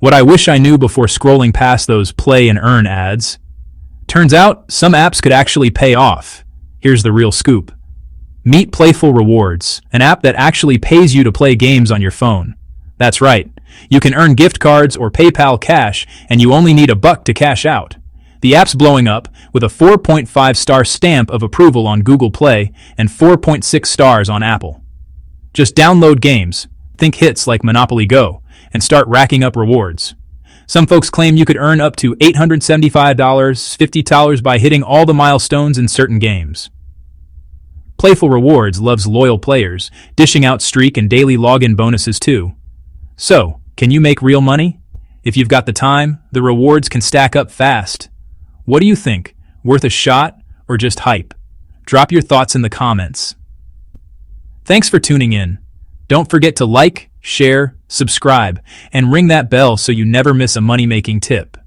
What I wish I knew before scrolling past those play and earn ads. Turns out, some apps could actually pay off. Here's the real scoop. Meet Playful Rewards, an app that actually pays you to play games on your phone. That's right. You can earn gift cards or PayPal cash, and you only need $1 to cash out. The app's blowing up, with a 4.5-star stamp of approval on Google Play and 4.6 stars on Apple. Just download games, think hits like Monopoly Go, and start racking up rewards. Some folks claim you could earn up to $875, $50 by hitting all the milestones in certain games. Playful Rewards loves loyal players, dishing out streak and daily login bonuses too. So, can you make real money? If you've got the time, the rewards can stack up fast. What do you think? Worth a shot or just hype? Drop your thoughts in the comments. Thanks for tuning in. Don't forget to like, share, subscribe, and ring that bell so you never miss a money-making tip.